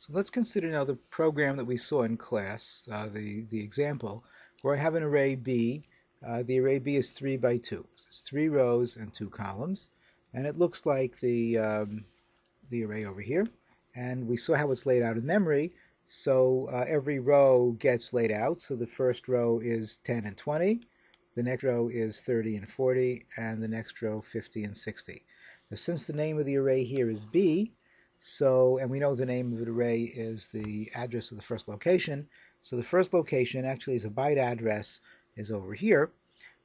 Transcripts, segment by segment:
So let's consider now the program that we saw in class, the example, where I have an array B. The array B is 3 by 2. So it's 3 rows and 2 columns. And it looks like the array over here. And we saw how it's laid out in memory. So every row gets laid out. So the first row is 10 and 20. The next row is 30 and 40. And the next row 50 and 60. Now, since the name of the array here is B, and we know the name of the array is the address of the first location. So the first location actually is a byte address is over here.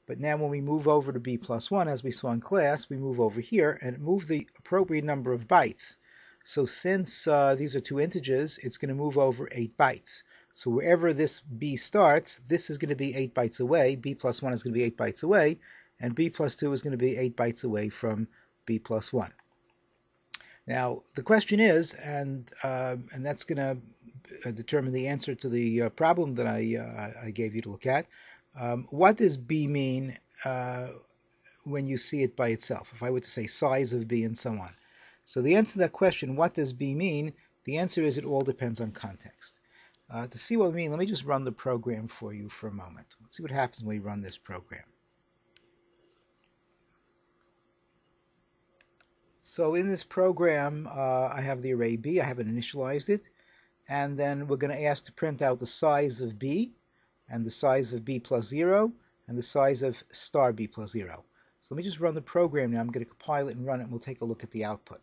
But now when we move over to B plus 1, as we saw in class, we move over here and move the appropriate number of bytes. So since these are two integers, it's going to move over 8 bytes. So wherever this B starts, this is going to be 8 bytes away. B plus 1 is going to be 8 bytes away. And B plus 2 is going to be 8 bytes away from B plus 1. Now, the question is, and that's going to determine the answer to the problem that I gave you to look at. What does B mean when you see it by itself? If I were to say size of B and so on. So the answer to that question, what does B mean? The answer is it all depends on context. To see what I mean, let me just run the program for you for a moment. Let's see what happens when we run this program. So in this program, I have the array B. I haven't initialized it. And then we're going to ask to print out the size of B, and the size of B plus 0, and the size of star B plus 0. So let me just run the program now. I'm going to compile it and run it, and we'll take a look at the output.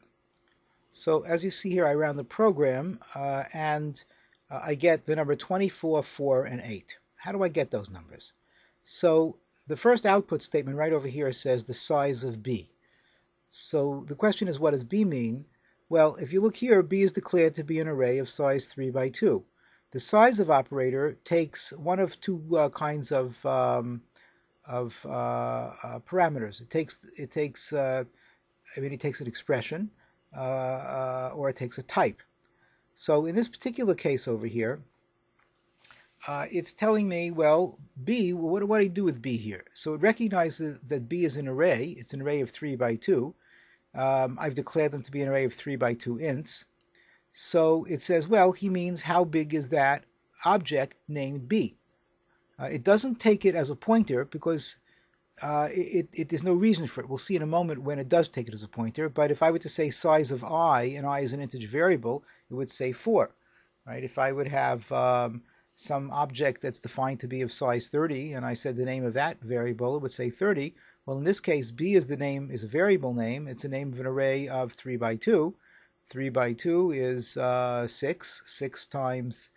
So as you see here, I ran the program, and I get the number 24, 4, and 8. How do I get those numbers? So the first output statement right over here says the size of B. So the question is, what does B mean? Well, if you look here, B is declared to be an array of size 3 by 2. The size of operator takes one of two kinds of parameters. It takes an expression, or it takes a type. So in this particular case over here, it's telling me, well, B, what do I do with B here? So it recognizes that B is an array. It's an array of 3 by 2. I've declared them to be an array of 3 by 2 ints. So it says, well, he means how big is that object named B? It doesn't take it as a pointer because there's no reason for it. We'll see in a moment when it does take it as a pointer. But if I were to say size of I, and I is an integer variable, it would say 4. Right? If I would have some object that's defined to be of size 30, and I said the name of that variable, it would say 30. Well, in this case, B is a variable name. It's a name of an array of 3 by 2. 3 by 2 is 6. 6 times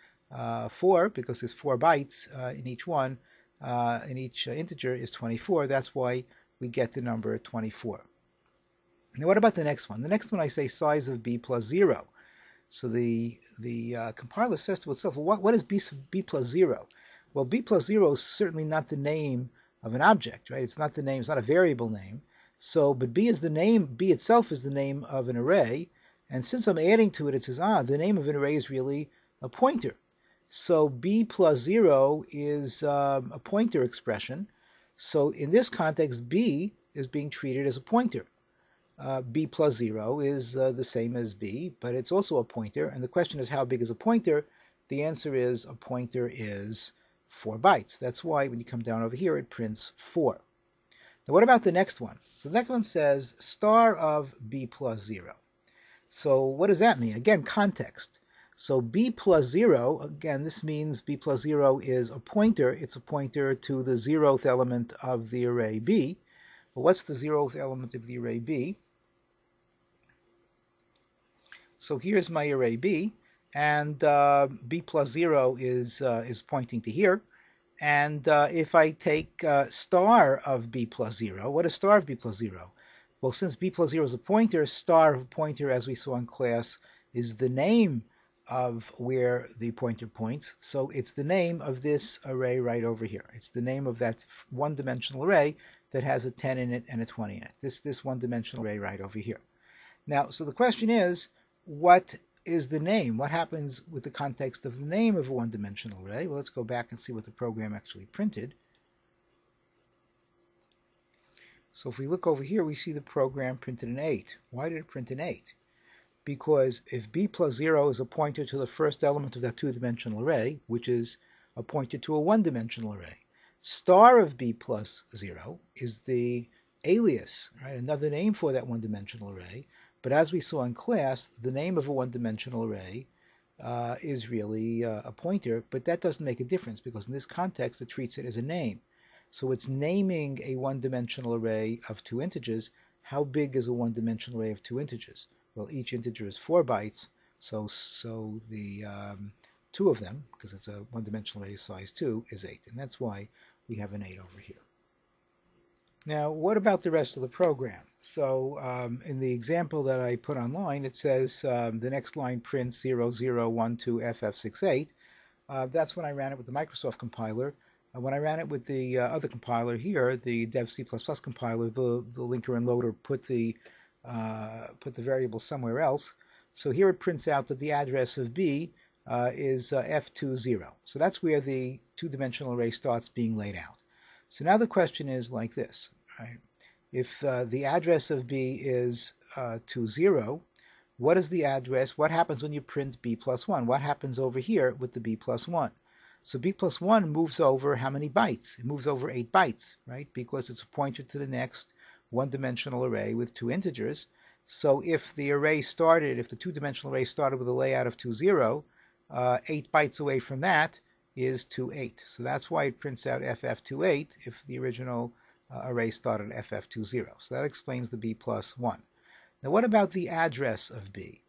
4, because there's 4 bytes in each one, in each integer is 24. That's why we get the number 24. Now what about the next one? The next one I say size of B plus 0. So the compiler says to itself, well, what is B plus 0? Well, B plus 0 is certainly not the name of an object, right? It's not the name, it's not a variable name. So, but B is the name, B itself is the name of an array. And since I'm adding to it, it says, the name of an array is really a pointer. So B plus 0 is a pointer expression. So in this context, B is being treated as a pointer. B plus 0 is the same as B, but it's also a pointer. And the question is, how big is a pointer? The answer is a pointer is 4 bytes. That's why when you come down over here, it prints 4. Now what about the next one? So the next one says star of B plus 0. So what does that mean? Again, context. So B plus 0, again, this means B plus 0 is a pointer. It's a pointer to the 0th element of the array B. Well, what's the 0th element of the array B? So here's my array B, and B plus 0 is pointing to here. And if I take star of B plus 0, what is star of B plus 0? Well, since B plus 0 is a pointer, star of a pointer, as we saw in class, is the name of where the pointer points. So it's the name of this array right over here. It's the name of that one-dimensional array that has a 10 in it and a 20 in it. This one-dimensional array right over here. Now, so the question is, what is the name? What happens with the context of the name of a one-dimensional array? Well, let's go back and see what the program actually printed. So if we look over here, we see the program printed an 8. Why did it print an 8? because if b plus 0 is a pointer to the first element of that two-dimensional array, which is a pointer to a one-dimensional array, star of b plus 0 is the alias, right? Another name for that one-dimensional array. But as we saw in class, the name of a one-dimensional array is really a pointer, but that doesn't make a difference because in this context it treats it as a name. So it's naming a one-dimensional array of two integers. How big is a one-dimensional array of two integers? Well, each integer is 4 bytes, so the two of them, because it's a one-dimensional array of size 2, is 8, and that's why we have an 8 over here. Now, what about the rest of the program? So in the example that I put online, it says the next line prints 0012FF68. That's when I ran it with the Microsoft compiler. When I ran it with the other compiler here, the dev C++ compiler, the linker and loader put the variable somewhere else. So here it prints out that the address of B is F20. So that's where the two-dimensional array starts being laid out. So now the question is like this, right? If the address of B is 20, what is the address? What happens when you print B plus 1? What happens over here with the B plus 1? So B plus 1 moves over how many bytes? It moves over 8 bytes, right? Because it's a pointer to the next one-dimensional array with two integers. So if the two-dimensional array started with a layout of 20, 8 bytes away from that is 28. So that's why it prints out FF28 if the original array started FF20. So that explains the B plus 1. Now what about the address of B?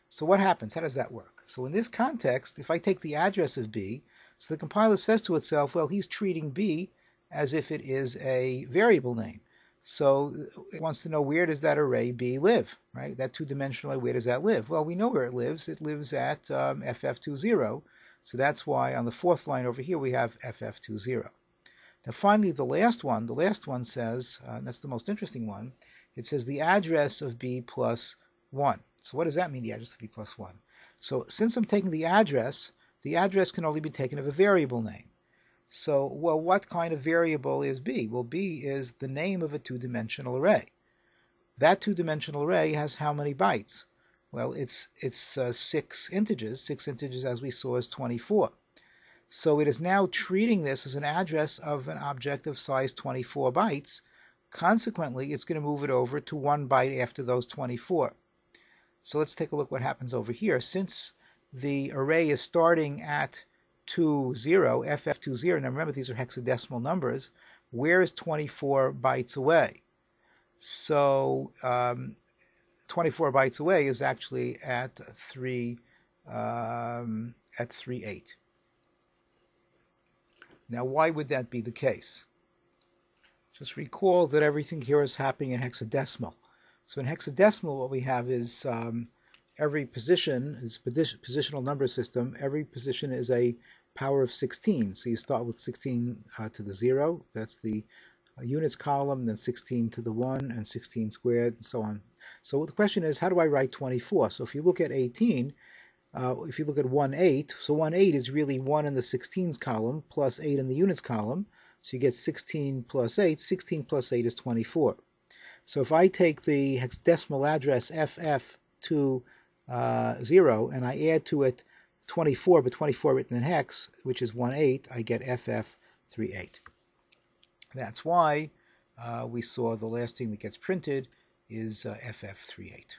So what happens? How does that work? So in this context, if I take the address of B, so the compiler says to itself, well, he's treating B as if it is a variable name. So it wants to know, where does that array B live, right? That two-dimensional array, where does that live? Well, we know where it lives. It lives at FF20. So that's why on the fourth line over here we have FF20. Now finally, the last one says, that's the most interesting one, it says the address of B plus 1. So what does that mean, the address of B plus 1? So since I'm taking the address can only be taken of a variable name. So, well, what kind of variable is B? Well, B is the name of a two-dimensional array. That two-dimensional array has how many bytes? Well, it's 6 integers. 6 integers, as we saw, is 24. So it is now treating this as an address of an object of size 24 bytes. Consequently, it's going to move it over to 1 byte after those 24. So let's take a look what happens over here. Since the array is starting at 20, FF20, now remember these are hexadecimal numbers, where is 24 bytes away? So 24 bytes away is actually at 38. Now why would that be the case? Just recall that everything here is happening in hexadecimal. So in hexadecimal what we have is every position is positional number system. Every position is a power of 16. So you start with 16 to the 0. That's the units column, then 16 to the 1, and 16 squared, and so on. So the question is, how do I write 24? So if you look at 18, if you look at 1/8, so 1/8 is really 1 in the 16s column plus 8 in the units column. So you get 16 plus 8. 16 plus 8 is 24. So if I take the hexadecimal address FF20 and I add to it 24, but 24 written in hex, which is 1/8, I get FF38. That's why we saw the last thing that gets printed is FF38.